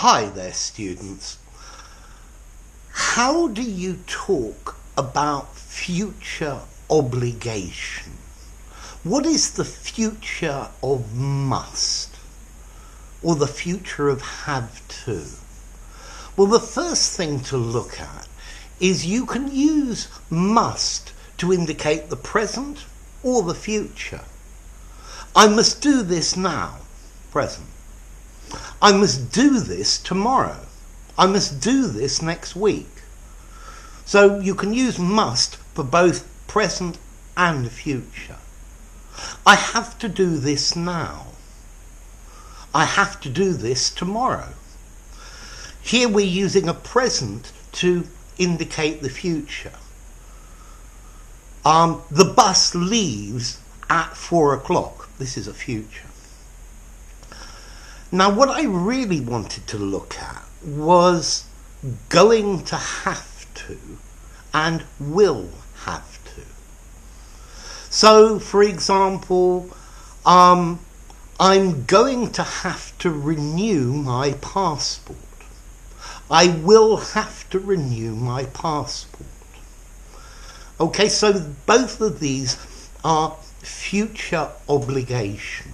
Hi there, students. How do you talk about future obligation? What is the future of must? Or the future of have to? Well, the first thing to look at is you can use must to indicate the present or the future. I must do this now, present. I must do this tomorrow. I must do this next week. So you can use must for both present and future. I have to do this now. I have to do this tomorrow. Here we're using a present to indicate the future. The bus leaves at 4 o'clock. This is a future. Now, what I really wanted to look at was going to have to and will have to. So, for example, I'm going to have to renew my passport. I will have to renew my passport. Okay, so both of these are future obligations.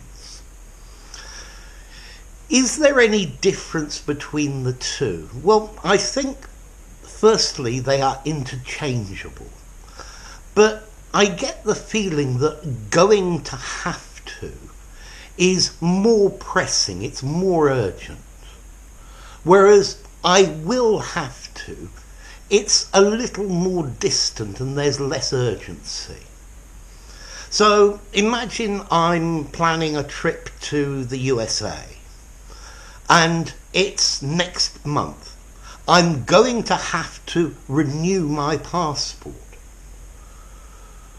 Is there any difference between the two? Well, I think, firstly, they are interchangeable. But I get the feeling that going to have to is more pressing, it's more urgent. Whereas I will have to, it's a little more distant and there's less urgency. So imagine I'm planning a trip to the USA. And it's next month. I'm going to have to renew my passport.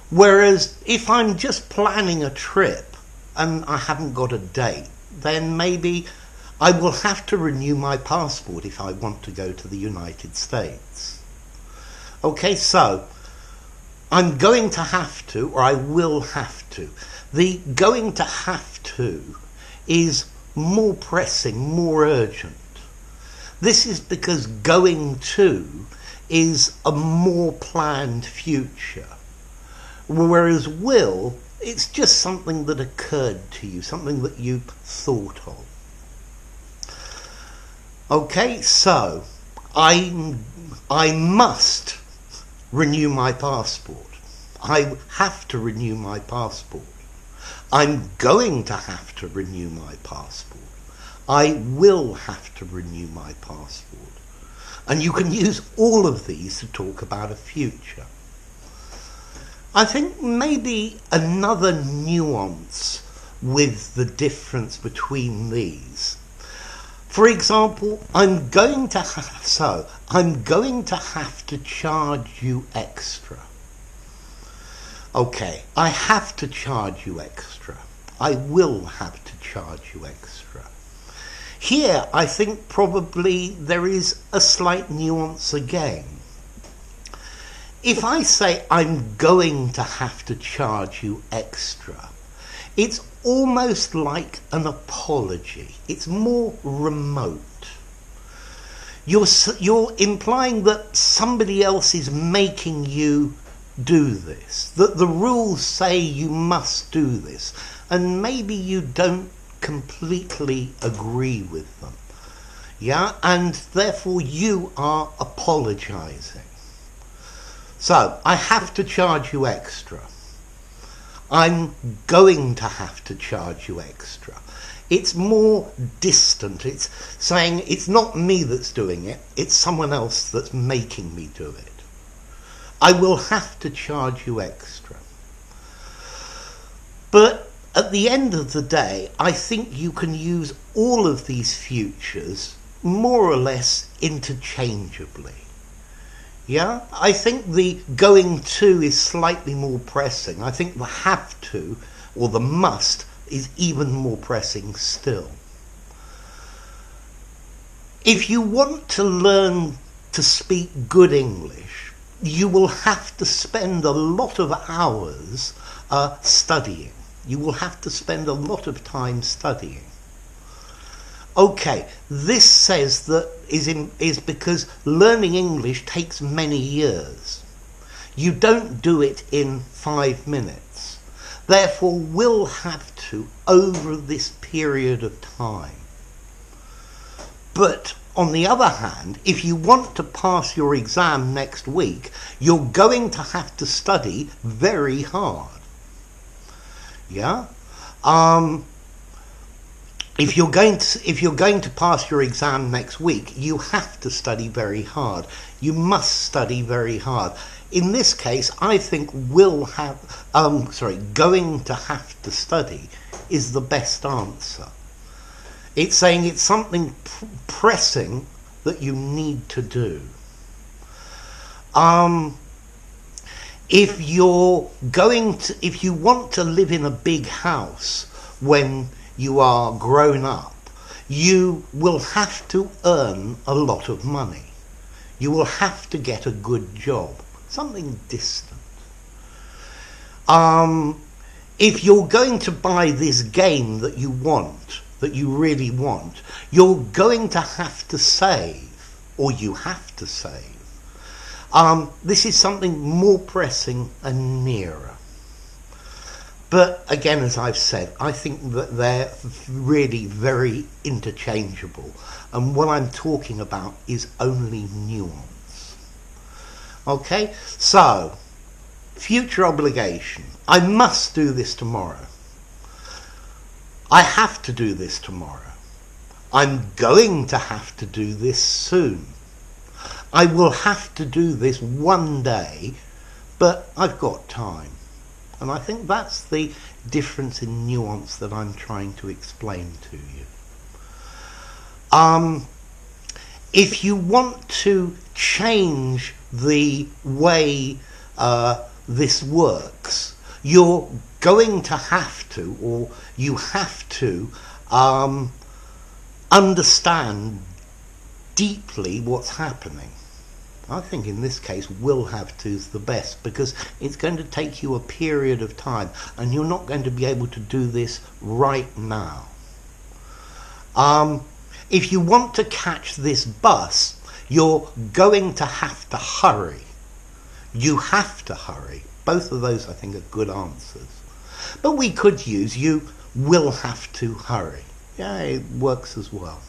Whereas if I'm just planning a trip and I haven't got a date, then maybe I will have to renew my passport if I want to go to the United States. Okay, so I'm going to have to, or I will have to. The going to have to is more pressing, more urgent. This is because going to is a more planned future. Whereas will, it's just something that occurred to you, something that you thought of. Okay, so I must renew my passport. I have to renew my passport. I'm going to have to renew my passport. I will have to renew my passport. And you can use all of these to talk about a future. I think maybe another nuance with the difference between these. For example, I'm going to have to charge you extra. Okay, I have to charge you extra. I will have to charge you extra. Here, I think probably there is a slight nuance again. If I say I'm going to have to charge you extra, it's almost like an apology. It's more remote. You're implying that somebody else is making you do this, that the rules say you must do this, and maybe you don't completely agree with them, and therefore you are apologizing. So I have to charge you extra. I'm going to have to charge you extra. It's more distant. It's saying it's not me that's doing it, it's someone else that's making me do it. I will have to charge you extra. But at the end of the day, I think you can use all of these futures more or less interchangeably. I think the going to is slightly more pressing. I think the have to or the must is even more pressing still. If you want to learn to speak good English, you will have to spend a lot of hours studying. You will have to spend a lot of time studying. Okay, this says that is because learning English takes many years. You don't do it in 5 minutes. Therefore, will have to over this period of time. But on the other hand, if you want to pass your exam next week, you're going to have to study very hard. Yeah? If you're going to pass your exam next week, you have to study very hard. You must study very hard. In this case, I think going to have to study is the best answer. It's saying it's something pressing that you need to do. If you want to live in a big house when you are grown up, you will have to earn a lot of money. You will have to get a good job, something distant. If you're going to buy this game that you want, that you really want, you're going to have to save, or you have to save. This is something more pressing and nearer. But again, as I've said, I think that they're really very interchangeable. And what I'm talking about is only nuance. Okay, so future obligation. I must do this tomorrow. I have to do this tomorrow. I'm going to have to do this soon. I will have to do this one day, but I've got time. And I think that's the difference in nuance that I'm trying to explain to you. If you want to change the way this works, you're going to have to, or you have to, understand deeply what's happening. I think in this case will have to is the best, because it's going to take you a period of time and you're not going to be able to do this right now. If you want to catch this bus, you're going to have to hurry. You have to hurry. Both of those I think are good answers. But we could use you will have to hurry. Yeah, it works as well.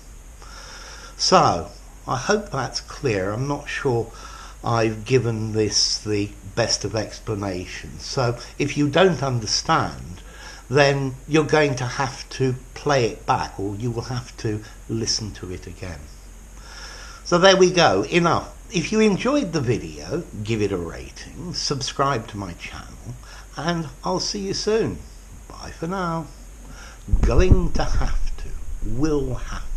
So I hope that's clear. I'm not sure I've given this the best of explanations. So if you don't understand, then you're going to have to play it back, or you will have to listen to it again. So there we go, enough. If you enjoyed the video, give it a rating, subscribe to my channel, and I'll see you soon. Bye for now. Going to have to, will have to.